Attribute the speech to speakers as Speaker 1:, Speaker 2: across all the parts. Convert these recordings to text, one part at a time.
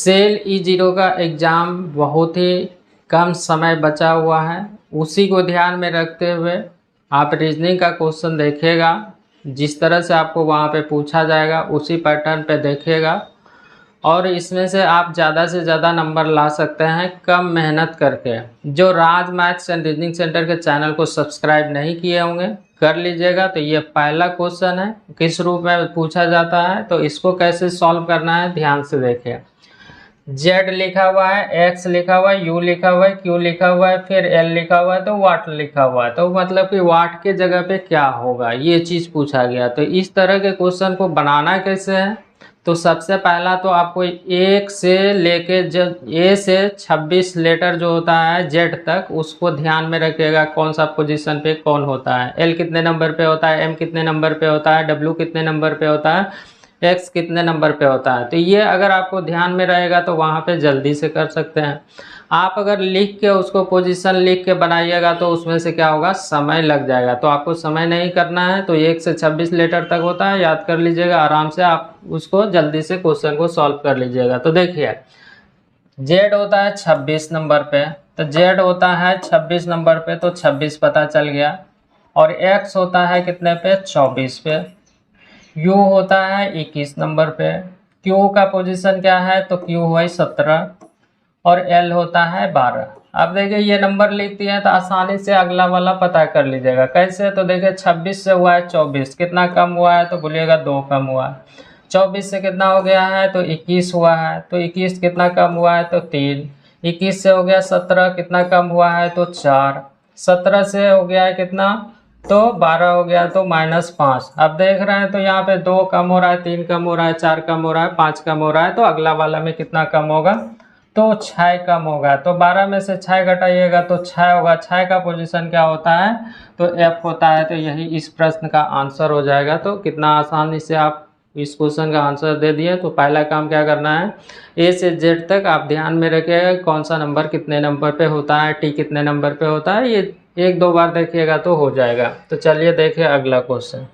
Speaker 1: Cell E0 का exam बहुत ही कम समय बचा हुआ है, उसी को ध्यान में रखते हुए आप रीजनिंग का क्वेश्चन देखिएगा। जिस तरह से आपको वहाँ पे पूछा जाएगा उसी पैटर्न पे देखिएगा और इसमें से आप ज़्यादा से ज़्यादा नंबर ला सकते हैं कम मेहनत करके। जो राज मैथ्स एंड रीजनिंग सेंटर के चैनल को सब्सक्राइब नहीं किए होंगे कर लीजिएगा। तो ये पहला क्वेश्चन है, किस रूप में पूछा जाता है, तो इसको कैसे सॉल्व करना है ध्यान से देखिए। Z लिखा हुआ है, X लिखा हुआ है, U लिखा हुआ है, Q लिखा हुआ है, फिर L लिखा हुआ है, तो वाट लिखा हुआ है। तो मतलब कि वाट के जगह पे क्या होगा ये चीज़ पूछा गया। तो इस तरह के क्वेश्चन को बनाना कैसे है, तो सबसे पहला तो आपको एक से लेके जब A से 26 लेटर जो होता है Z तक उसको ध्यान में रखिएगा, कौन सा पोजीशन पे कौन होता है। L कितने नंबर पे होता है, M कितने नंबर पे होता है, W कितने नंबर पे होता है, X कितने नंबर पे होता है। तो ये अगर आपको ध्यान में रहेगा तो वहाँ पे जल्दी से कर सकते हैं। आप अगर लिख के उसको पोजीशन लिख के बनाइएगा तो उसमें से क्या होगा, समय लग जाएगा। तो आपको समय नहीं करना है, तो 1 से 26 लेटर तक होता है, याद कर लीजिएगा आराम से, आप उसको जल्दी से क्वेश्चन को सॉल्व कर लीजिएगा। तो देखिए Z होता है 26 नंबर पे, तो Z होता है 26 नंबर पे, तो 26 पता चल गया। और X होता है कितने पे, 24 पे। U होता है 21 नंबर पे। Q का पोजीशन क्या है, तो Q है 17 और L होता है 12। अब देखिए ये नंबर लिख दिए तो आसानी से अगला वाला पता कर लीजिएगा। कैसे, तो देखिए 26 से हुआ है 24, कितना कम हुआ है, तो बोलिएगा 2 कम हुआ है। 24 से कितना हो गया है, तो 21 हुआ है, तो 21 कितना कम हुआ है, तो 3। 21 से हो गया 17, कितना कम हुआ है, तो 4। 17 से हो गया है कितना, तो 12 हो गया, तो -5। अब देख रहे हैं तो यहाँ पे 2 कम हो रहा है, 3 कम हो रहा है, 4 कम हो रहा है, 5 कम हो रहा है। तो अगला वाला में कितना कम होगा, तो 6 कम होगा। तो 12 में से 6 घटाइएगा तो 6 होगा। 6 का पोजीशन क्या होता है, तो F होता है। तो यही इस प्रश्न का आंसर हो जाएगा। तो कितना आसानी से आप इस क्वेश्चन का आंसर दे दिए। तो पहला काम क्या करना है, A से Z तक आप ध्यान में रखिएगा कौन सा नंबर कितने नंबर पे होता है, T कितने नंबर पे होता है, ये 1-2 बार देखिएगा तो हो जाएगा। तो चलिए देखिए अगला क्वेश्चन।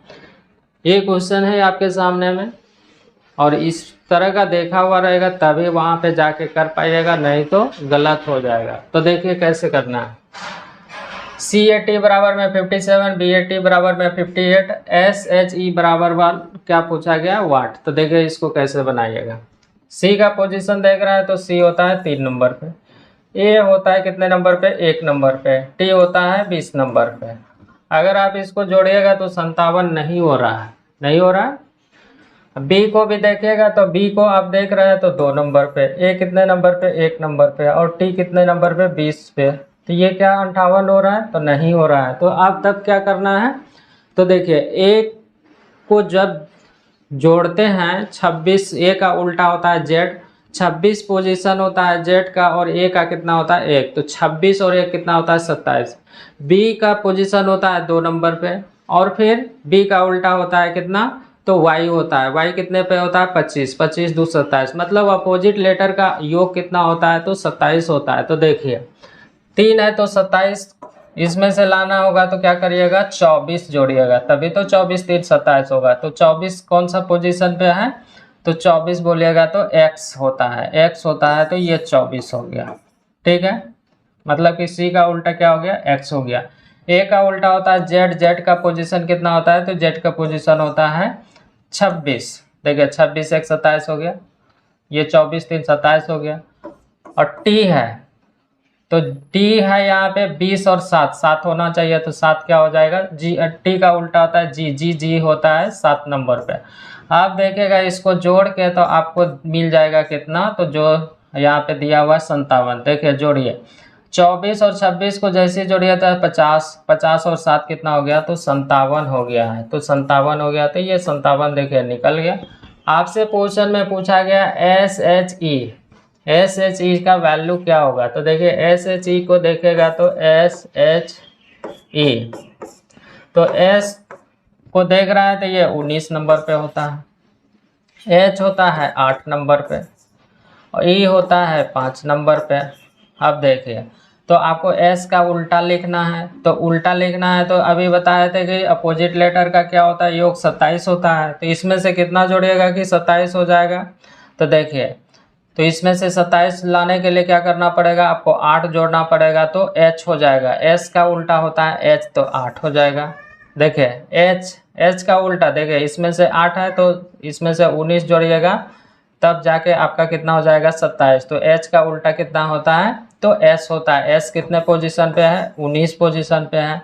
Speaker 1: ये क्वेश्चन है आपके सामने में और इस तरह का देखा हुआ रहेगा तभी वहाँ पे जाके कर पाइएगा, नहीं तो गलत हो जाएगा। तो देखिए कैसे करना है। CAT बराबर में 57, BAT बराबर में 58, SHE बराबर क्या पूछा गया, वाट। तो देखिए इसको कैसे बनाइएगा। C का पोजीशन देख रहा है तो C होता है 3 नंबर पे, A होता है कितने नंबर पे, 1 नंबर पे, T होता है 20 नंबर पे। अगर आप इसको जोड़िएगा तो 57 नहीं हो रहा है, नहीं हो रहा है। B को भी देखिएगा तो B को आप देख रहे हैं तो 2 नंबर पे, A कितने नंबर पे, 1 नंबर पे, और T कितने नंबर पे, 20 पे। तो ये क्या 58 हो रहा है, तो नहीं हो रहा है। तो आप तब क्या करना है, तो देखिए A को जब जोड़ते हैं 26, A का उल्टा होता है Z, 26 पोजीशन होता है Z का और A का कितना होता है 1, तो 26 और 1 कितना होता है 27। B का पोजीशन होता है 2 नंबर पे और फिर B का उल्टा होता है कितना, तो Y होता है, Y कितने पे होता है 25, 25 2 27, मतलब अपोजिट लेटर का योग कितना होता है, तो 27 होता है। तो देखिए 3 है तो 27 इसमें से लाना होगा, तो क्या करिएगा 24 जोड़िएगा, तभी तो 24 3 27 होगा। तो 24 कौन सा पोजीशन पे है, तो 24 बोलिएगा तो X होता है, X होता है, तो ये 24 हो गया। ठीक है, मतलब कि C का उल्टा क्या हो गया, X हो गया। A का उल्टा होता है Z, Z का पोजीशन कितना होता है, तो Z का पोजीशन होता है 26। देखिए 26 1 27 हो गया, ये 24 3 27 हो गया। और T है तो T है यहाँ पे 20 और 7, 7 होना चाहिए, तो 7 क्या हो जाएगा, G। T का उल्टा होता है G होता है 7 नंबर पे। आप देखिएगा इसको जोड़ के तो आपको मिल जाएगा कितना, तो जो यहाँ पे दिया हुआ है 57। देखिए जोड़िए 24 और 26 को जैसे जोड़िए तो 50, 50 और 7 कितना हो गया, तो 57 हो गया है। तो 57 हो गया, तो ये 57 देखिए निकल गया। आपसे क्वेश्चन में पूछा गया SHE का वैल्यू क्या होगा, तो देखिए SHE को देखेगा तो SHE, तो S को देख रहा है तो ये 19 नंबर पे होता है, H होता है 8 नंबर पे और E होता है 5 नंबर पे। अब देखिए तो आपको S का उल्टा लिखना है, तो उल्टा लिखना है तो अभी बताए थे कि अपोजिट लेटर का क्या होता है, योग 27 होता है। तो इसमें से कितना जोड़िएगा कि 27 हो जाएगा। तो देखिए तो इसमें से 27 लाने के लिए क्या करना पड़ेगा, आपको 8 जोड़ना पड़ेगा, तो h हो जाएगा। s का उल्टा होता है h, तो 8 हो जाएगा। देखिए h का उल्टा, देखिए इसमें से 8 है तो इसमें से 19 जोड़िएगा, तब जाके आपका कितना हो जाएगा 27। तो h का उल्टा कितना होता है, तो s होता है। s कितने पोजीशन पे है, 19 पोजीशन पे है।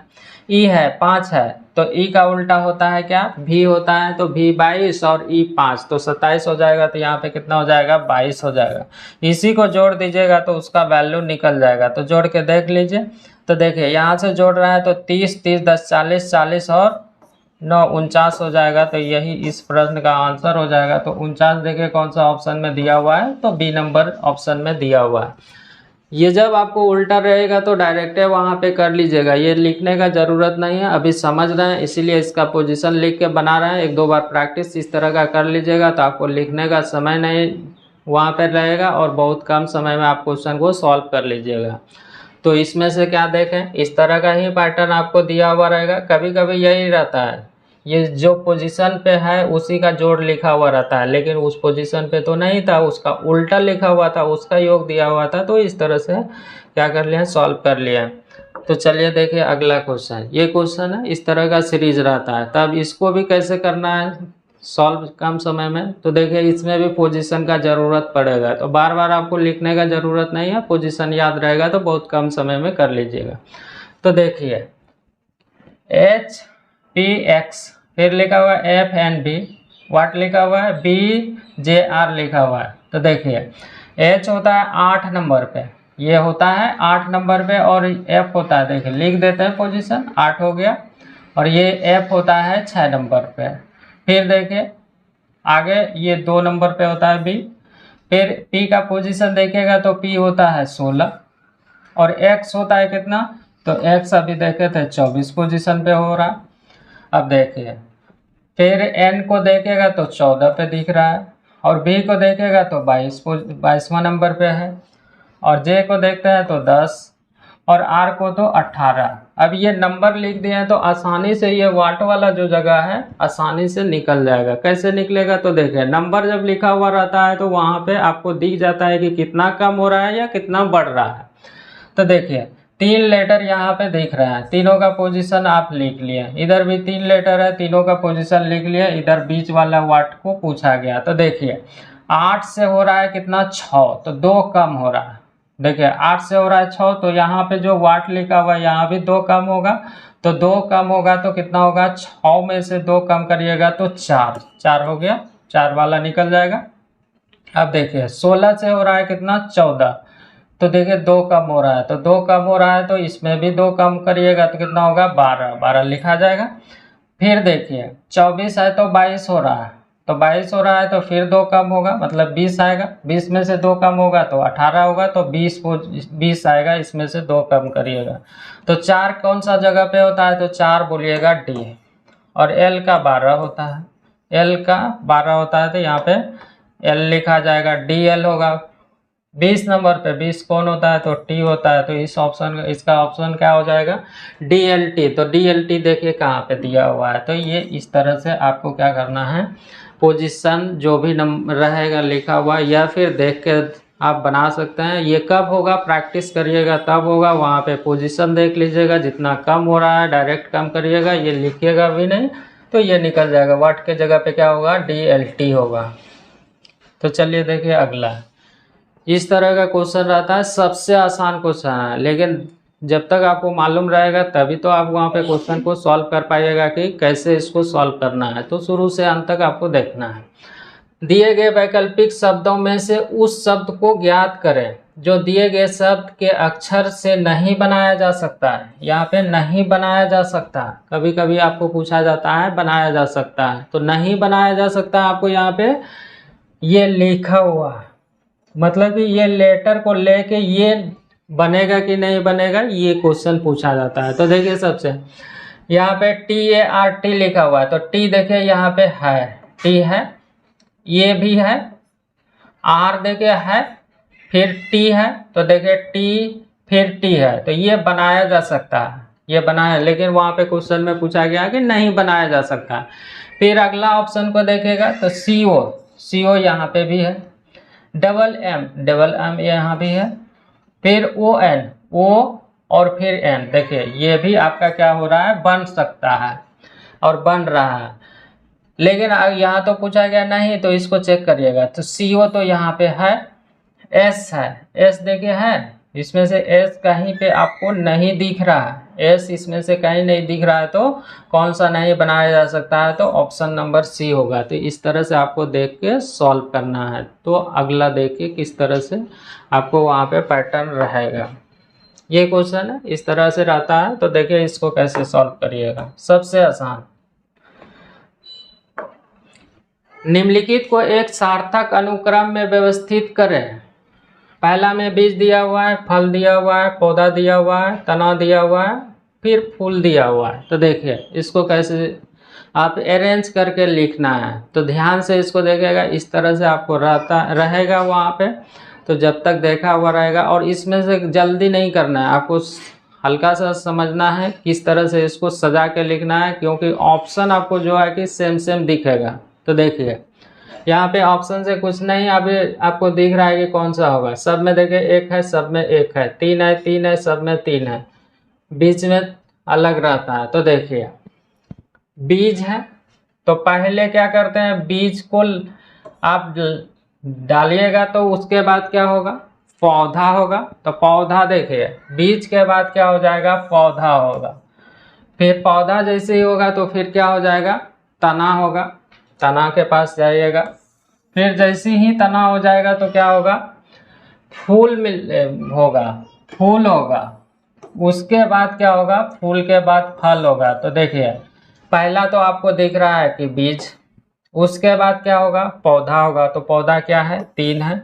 Speaker 1: e है 5 है, तो e का उल्टा होता है क्या, v होता है, तो v 22 और e 5, तो 27 हो जाएगा। तो यहाँ पे कितना हो जाएगा, 22 हो जाएगा। इसी को जोड़ दीजिएगा तो उसका वैल्यू निकल जाएगा। तो जोड़ के देख लीजिए। तो देखिए यहाँ से जोड़ रहा है तो 30 30 10 40 40 और 9 49 हो जाएगा। तो यही इस प्रश्न का आंसर हो जाएगा। तो 49 देखिए कौन सा ऑप्शन में दिया हुआ है, तो बी नंबर ऑप्शन में दिया हुआ है। ये जब आपको उल्टा रहेगा तो डायरेक्ट वहाँ पे कर लीजिएगा, ये लिखने का ज़रूरत नहीं है। अभी समझ रहे हैं इसीलिए इसका पोजीशन लिख के बना रहे हैं। एक दो बार प्रैक्टिस इस तरह का कर लीजिएगा तो आपको लिखने का समय नहीं वहाँ पे रहेगा और बहुत कम समय में आप क्वेश्चन को सॉल्व कर लीजिएगा। तो इसमें से क्या देखें, इस तरह का ही पैटर्न आपको दिया हुआ रहेगा। कभी कभी यही रहता है, ये जो पोजीशन पे है उसी का जोड़ लिखा हुआ रहता है, लेकिन उस पोजीशन पे तो नहीं था, उसका उल्टा लिखा हुआ था, उसका योग दिया हुआ था। तो इस तरह से क्या कर लिया, सॉल्व कर लिया। तो चलिए देखिए अगला क्वेश्चन। ये क्वेश्चन है, इस तरह का सीरीज रहता है, तब इसको भी कैसे करना है सॉल्व कम समय में। तो देखिए इसमें भी पोजीशन का ज़रूरत पड़ेगा, तो बार बार आपको लिखने का ज़रूरत नहीं है, पोजीशन याद रहेगा तो बहुत कम समय में कर लीजिएगा। तो देखिए एच पी एक्स, फिर लिखा हुआ है एफ एन बी, वाट लिखा हुआ है बी जे आर लिखा हुआ है। तो देखिए एच होता है 8 नंबर पे, ये होता है 8 नंबर पे, और एफ होता है, देखिए लिख देते हैं पोजीशन 8 हो गया, और ये एफ होता है 6 नंबर पे। फिर देखिए आगे ये 2 नंबर पे होता है बी। फिर पी का पोजीशन देखिएगा तो पी होता है 16, और एक्स होता है कितना, तो एक्स अभी देखे थे 24 पोजीशन पे हो रहा। अब देखिए फिर एन को देखेगा तो 14 पे दिख रहा है, और बी को देखेगा तो 22वां नंबर पे है, और जे को देखते हैं तो 10, और आर को तो 18। अब ये नंबर लिख दिए हैं तो आसानी से ये वाट वाला जो जगह है आसानी से निकल जाएगा। कैसे निकलेगा, तो देखिए नंबर जब लिखा हुआ रहता है तो वहाँ पे आपको दिख जाता है कि कितना कम हो रहा है या कितना बढ़ रहा है। तो देखिए 3 लेटर यहाँ पे दिख रहे हैं, तीनों का पोजीशन आप लिख लिए। इधर भी 3 लेटर है, तीनों का पोजीशन लिख लिए। इधर बीच वाला वाट को पूछा गया। तो देखिए 8 से हो रहा है कितना, 6, तो 2 कम हो रहा है। देखिए 8 से हो रहा है 6, तो यहाँ पे जो वाट लिखा हुआ है यहाँ भी 2 कम होगा। तो 2 कम होगा तो कितना होगा, 6 में से 2 कम करिएगा तो 4 हो गया, 4 वाला निकल जाएगा। अब देखिए 16 से हो रहा है कितना, 14, तो देखिए 2 कम हो रहा है, तो 2 कम हो रहा है तो इसमें भी 2 कम करिएगा तो कितना होगा, 12 लिखा जाएगा। फिर देखिए 24 है तो 22 हो रहा है, तो 22 हो रहा है तो फिर 2 कम होगा, मतलब 20 आएगा। 20 में से 2 कम होगा तो 18 होगा, तो 20 आएगा, इसमें से 2 कम करिएगा। तो 4 कौन सा जगह पे होता है, तो 4 बोलिएगा डी, और एल का 12 होता है, एल का 12 होता है, तो यहाँ पे एल लिखा जाएगा, डी एल होगा। 20 नंबर पे 20 कौन होता है, तो टी होता है, तो इस ऑप्शन, इसका ऑप्शन क्या हो जाएगा, डी एल टी। तो डी एल टी देखिए कहाँ पे दिया हुआ है। तो ये इस तरह से आपको क्या करना है, पोजीशन जो भी नंबर रहेगा लिखा हुआ, या फिर देख के आप बना सकते हैं। ये कब होगा, प्रैक्टिस करिएगा तब होगा। वहाँ पे पोजीशन देख लीजिएगा, जितना कम हो रहा है डायरेक्ट कम करिएगा, ये लिखिएगा भी नहीं तो ये निकल जाएगा। वाट के जगह पे क्या होगा, डी एल टी होगा। तो चलिए देखिए अगला, इस तरह का क्वेश्चन रहता है, सबसे आसान क्वेश्चन है, लेकिन जब तक आपको मालूम रहेगा तभी तो आप वहाँ पे क्वेश्चन को सॉल्व कर पाइएगा कि कैसे इसको सॉल्व करना है। तो शुरू से अंत तक आपको देखना है। दिए गए वैकल्पिक शब्दों में से उस शब्द को ज्ञात करें जो दिए गए शब्द के अक्षर से नहीं बनाया जा सकता है। यहाँ पे नहीं बनाया जा सकता, कभी कभी आपको पूछा जाता है बनाया जा सकता है, तो नहीं बनाया जा सकता आपको यहाँ पे ये लिखा हुआ है, मतलब कि ये लेटर को लेके ये बनेगा कि नहीं बनेगा, ये क्वेश्चन पूछा जाता है। तो देखिए सबसे यहाँ पे TART लिखा हुआ है, तो टी देखिए यहाँ पे है, टी है, ये भी है, आर देखिए है, फिर टी है, तो देखिए टी फिर टी है, तो ये बनाया जा सकता है, ये बनाया, लेकिन वहाँ पे क्वेश्चन में पूछा गया कि नहीं बनाया जा सकता। फिर अगला ऑप्शन को देखेगा तो CO यहाँ पे भी है, डबल एम यहाँ भी है, फिर ओ एन, ओ और फिर एन, देखिए ये भी आपका क्या हो रहा है, बन सकता है और बन रहा है। लेकिन यहाँ तो पूछा गया नहीं, तो इसको चेक करिएगा। तो CO तो यहाँ पे है, S है, S देखिए है, इसमें से S कहीं पे आपको नहीं दिख रहा है, S इसमें से कहीं नहीं दिख रहा है, तो कौन सा नहीं बनाया जा सकता है, तो ऑप्शन नंबर C होगा। तो इस तरह से आपको देख के सॉल्व करना है। तो अगला देखिए किस तरह से आपको वहाँ पे पैटर्न रहेगा। ये क्वेश्चन है इस तरह से रहता है, तो देखिए इसको कैसे सॉल्व करिएगा। सबसे आसान, निम्नलिखित को एक सार्थक अनुक्रम में व्यवस्थित करें। पहला में बीज दिया हुआ है, फल दिया हुआ है, पौधा दिया हुआ है, तना दिया हुआ है, फिर फूल दिया हुआ है। तो देखिए इसको कैसे आप अरेंज करके लिखना है। तो ध्यान से इसको देखिएगा, इस तरह से आपको रहेगा वहाँ पे। तो जब तक देखा हुआ रहेगा, और इसमें से जल्दी नहीं करना है, आपको हल्का सा समझना है किस तरह से इसको सजा के लिखना है, क्योंकि ऑप्शन आपको जो है कि सेम सेम दिखेगा। तो देखिए यहाँ पे ऑप्शन से कुछ नहीं, अभी आपको दिख रहा है कि कौन सा होगा। सब में देखिए एक है, सब में एक है, तीन है, सब में तीन है, बीच में अलग रहता है। तो देखिए बीज है, तो पहले क्या करते हैं, बीज को आप डालिएगा, तो उसके बाद क्या होगा, पौधा होगा। तो पौधा देखिए, बीज के बाद क्या हो जाएगा, पौधा होगा। फिर पौधा जैसे ही होगा तो फिर क्या हो जाएगा, तना होगा। तना के पास जाइएगा, फिर जैसे ही तना हो जाएगा तो क्या होगा, फूल फूल होगा। उसके बाद क्या होगा, फूल के बाद फल होगा। तो देखिए पहला तो आपको दिख रहा है कि बीज, उसके बाद क्या होगा, पौधा होगा। तो पौधा क्या है, 3 है।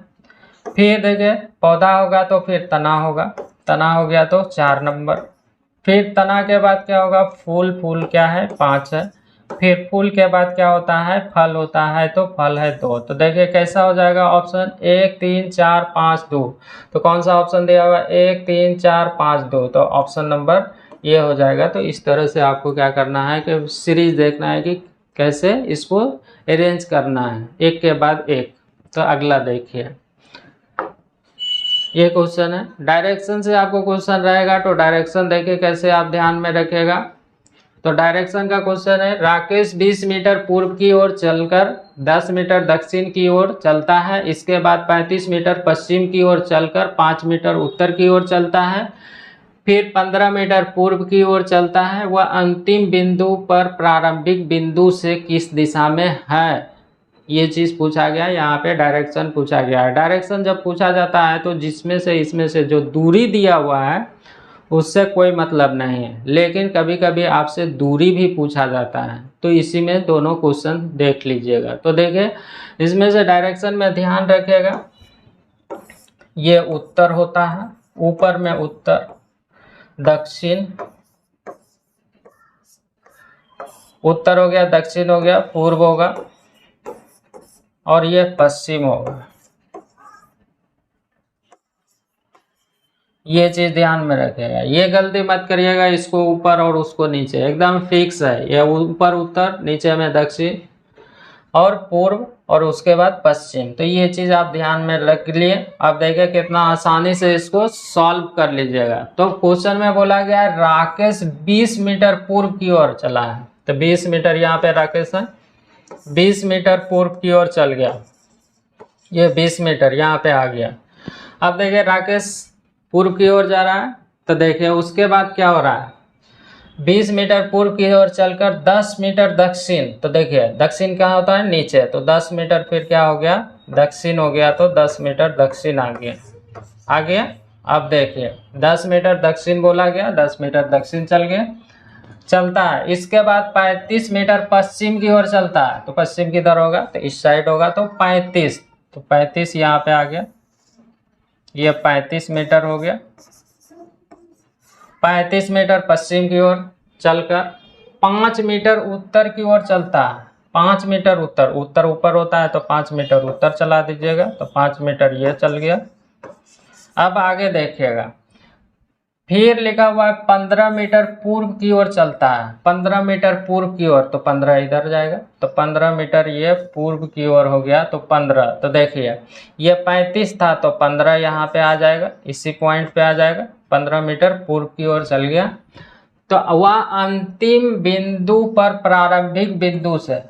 Speaker 1: फिर देखिए पौधा होगा तो फिर तना होगा, तना हो गया तो 4 नंबर। फिर तना के बाद क्या होगा, फूल क्या है, 5 है। फिर फूल के बाद क्या होता है, फल होता है, तो फल है 2। तो देखिए कैसा हो जाएगा ऑप्शन, 1 3 4 5 2। तो कौन सा ऑप्शन दिया हुआ, 1 3 4 5 2। तो ऑप्शन नंबर ये हो जाएगा। तो इस तरह से आपको क्या करना है कि सीरीज देखना है कि कैसे इसको अरेंज करना है, एक के बाद एक। तो अगला देखिए, ये क्वेश्चन है, डायरेक्शन से आपको क्वेश्चन रहेगा। तो डायरेक्शन देखिए कैसे आप ध्यान में रखिएगा। तो डायरेक्शन का क्वेश्चन है, राकेश 20 मीटर पूर्व की ओर चलकर 10 मीटर दक्षिण की ओर चलता है। इसके बाद 35 मीटर पश्चिम की ओर चलकर 5 मीटर उत्तर की ओर चलता है। फिर 15 मीटर पूर्व की ओर चलता है। वह अंतिम बिंदु पर प्रारंभिक बिंदु से किस दिशा में है, ये चीज़ पूछा गया। यहाँ पे डायरेक्शन पूछा गया है। डायरेक्शन जब पूछा जाता है तो जिसमें से इसमें से जो दूरी दिया हुआ है उससे कोई मतलब नहीं है, लेकिन कभी कभी आपसे दूरी भी पूछा जाता है। तो इसी में दोनों क्वेश्चन देख लीजिएगा। तो देखिए इसमें से डायरेक्शन में ध्यान रखिएगा, ये उत्तर होता है, ऊपर में उत्तर, दक्षिण, उत्तर हो गया, दक्षिण हो गया, पूर्व होगा, और ये पश्चिम होगा। ये चीज ध्यान में रखिएगा, ये गलती मत करिएगा, इसको ऊपर और उसको नीचे, एकदम फिक्स है। ये ऊपर उत्तर, नीचे में दक्षिण और पूर्व, और उसके बाद पश्चिम। तो ये चीज आप ध्यान में रख लिए। आप देखिए कितना आसानी से इसको सॉल्व कर लीजिएगा। तो क्वेश्चन में बोला गया है राकेश 20 मीटर पूर्व की ओर चला है। तो 20 मीटर यहाँ पे राकेश है, 20 मीटर पूर्व की ओर चल गया, ये 20 मीटर यहाँ पे आ गया। अब देखिए राकेश पूर्व की ओर जा रहा है। तो देखिए उसके बाद क्या हो रहा है, 20 मीटर पूर्व की ओर चलकर 10 मीटर दक्षिण। तो देखिए दक्षिण कहाँ होता है, नीचे। तो 10 मीटर फिर क्या हो गया, दक्षिण हो गया। तो 10 मीटर दक्षिण आ गया। अब देखिए 10 मीटर दक्षिण बोला गया, 10 मीटर दक्षिण चलता है। इसके बाद 35 मीटर पश्चिम की ओर चलता है। तो पश्चिम किधर होगा, तो इस साइड होगा। तो 35, तो 35 यहाँ पे आ गया, ये 35 मीटर हो गया। 35 मीटर पश्चिम की ओर चलकर 5 मीटर उत्तर की ओर चलता है। 5 मीटर उत्तर ऊपर होता है, तो 5 मीटर उत्तर चला दीजिएगा। तो 5 मीटर ये चल गया। अब आगे देखिएगा, फिर लिखा हुआ है 15 मीटर पूर्व की ओर चलता है, 15 मीटर पूर्व की ओर, तो 15 इधर जाएगा, तो 15 मीटर ये पूर्व की ओर हो गया, तो 15, तो देखिए ये 35 था तो 15 यहाँ पे आ जाएगा, इसी पॉइंट पे आ जाएगा, 15 मीटर पूर्व की ओर चल गया। तो वह अंतिम बिंदु पर प्रारंभिक बिंदु से,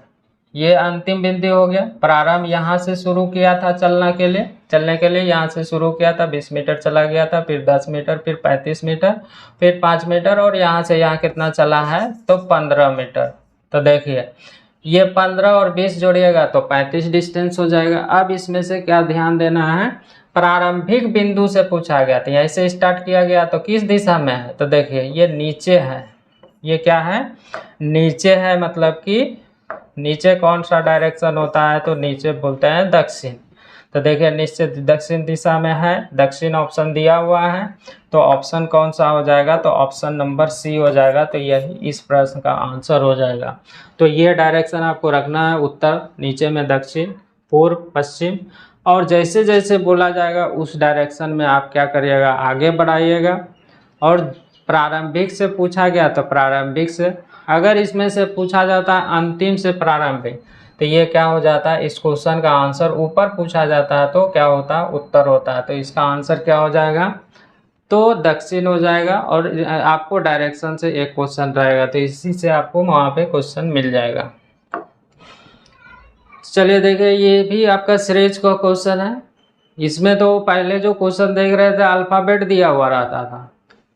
Speaker 1: ये अंतिम बिंदु हो गया, प्रारंभ यहाँ से शुरू किया था चलने के लिए यहाँ से शुरू किया था, 20 मीटर चला गया था, फिर 10 मीटर, फिर 35 मीटर, फिर 5 मीटर, और यहाँ से यहाँ कितना चला है, तो 15 मीटर। तो देखिए ये 15 और 20 जोड़िएगा तो 35 डिस्टेंस हो जाएगा। अब इसमें से क्या ध्यान देना है, प्रारंभिक बिंदु से पूछा गया था, ऐसे स्टार्ट किया गया तो किस दिशा में है, तो देखिए ये नीचे है, ये क्या है, नीचे है, मतलब कि नीचे कौन सा डायरेक्शन होता है, तो नीचे बोलते हैं दक्षिण। तो देखिए निश्चित दक्षिण दिशा में है, दक्षिण ऑप्शन दिया हुआ है, तो ऑप्शन कौन सा हो जाएगा, तो ऑप्शन नंबर सी हो जाएगा। तो यही इस प्रश्न का आंसर हो जाएगा। तो ये डायरेक्शन आपको रखना है, उत्तर नीचे में दक्षिण, पूर्व पश्चिम, और जैसे जैसे बोला जाएगा उस डायरेक्शन में आप क्या करिएगा, आगे बढ़ाइएगा। और प्रारंभिक से पूछा गया तो प्रारंभिक से, अगर इसमें से पूछा जाता है अंतिम से प्रारंभिक, तो ये क्या हो जाता है, इस क्वेश्चन का आंसर ऊपर पूछा जाता है तो क्या होता है, उत्तर होता है। तो इसका आंसर क्या हो जाएगा, तो दक्षिण हो जाएगा। और आपको डायरेक्शन से एक क्वेश्चन रहेगा, तो इसी से आपको वहाँ पे क्वेश्चन मिल जाएगा। चलिए देखिए ये भी आपका सीरीज का क्वेश्चन है। इसमें तो पहले जो क्वेश्चन देख रहे थे अल्फ़ाबेट दिया हुआ रहता था,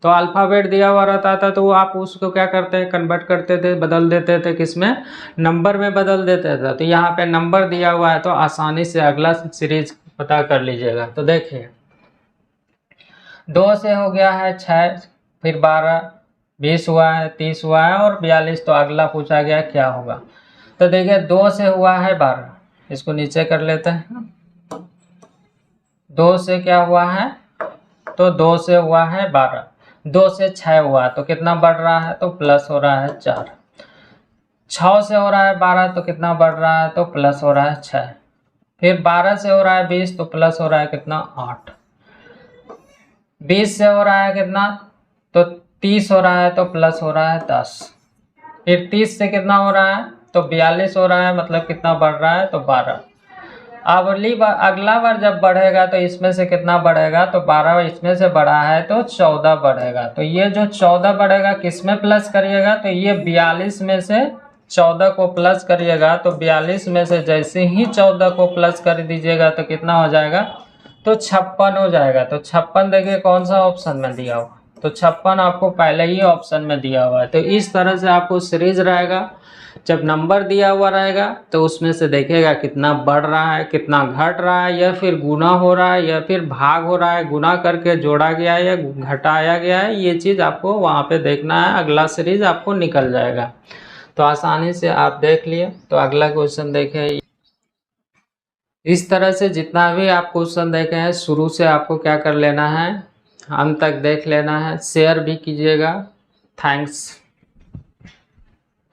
Speaker 1: तो अल्फ़ाबेट दिया हुआ रहता था तो आप उसको क्या करते हैं, कन्वर्ट करते थे, बदल देते थे, किसमें, नंबर में बदल देते थे। तो यहाँ पे नंबर दिया हुआ है तो आसानी से अगला सीरीज पता कर लीजिएगा। तो देखिए 2 से हो गया है 6, फिर 12, 20 हुआ है, 30 हुआ है और 42, तो अगला पूछा गया क्या होगा। तो देखिए 2 से हुआ है 12, इसको नीचे कर लेते हैं। 2 से क्या हुआ है, तो 2 से हुआ है 12, 2 से 6 हुआ तो कितना बढ़ रहा है, तो प्लस हो रहा है 4। 6 से हो रहा है 12 तो कितना बढ़ रहा है, तो प्लस हो रहा है 6। फिर 12 से हो रहा है 20 तो प्लस हो रहा है कितना, 8। 20 से हो रहा है कितना, तो 30 हो रहा है तो प्लस हो रहा है 10। फिर 30 से कितना हो रहा है, तो 42 हो रहा है, मतलब कितना बढ़ रहा है, तो 12। अब अगला बार जब बढ़ेगा तो इसमें से कितना बढ़ेगा, तो 12 इसमें से बढ़ा है तो 14 बढ़ेगा। तो ये जो 14 बढ़ेगा किस में प्लस करिएगा, तो ये 42 में से 14 को प्लस करिएगा। तो 42 में से जैसे ही 14 को प्लस कर दीजिएगा तो कितना हो जाएगा, तो 56 हो जाएगा। तो 56 देखिए कौन सा ऑप्शन में दिया हुआ, तो 56 आपको पहले ही ऑप्शन में दिया हुआ है। तो इस तरह से आपको सीरीज रहेगा, जब नंबर दिया हुआ रहेगा तो उसमें से देखेगा कितना बढ़ रहा है, कितना घट रहा है, या फिर गुना हो रहा है, या फिर भाग हो रहा है, गुना करके जोड़ा गया है या घटाया गया है, ये चीज़ आपको वहाँ पे देखना है। अगला सीरीज आपको निकल जाएगा। तो आसानी से आप देख लिए। तो अगला क्वेश्चन देखें। इस तरह से जितना भी आप क्वेश्चन देखे हैं शुरू से आपको क्या कर लेना है, अंत तक देख लेना है। शेयर भी कीजिएगा। थैंक्स।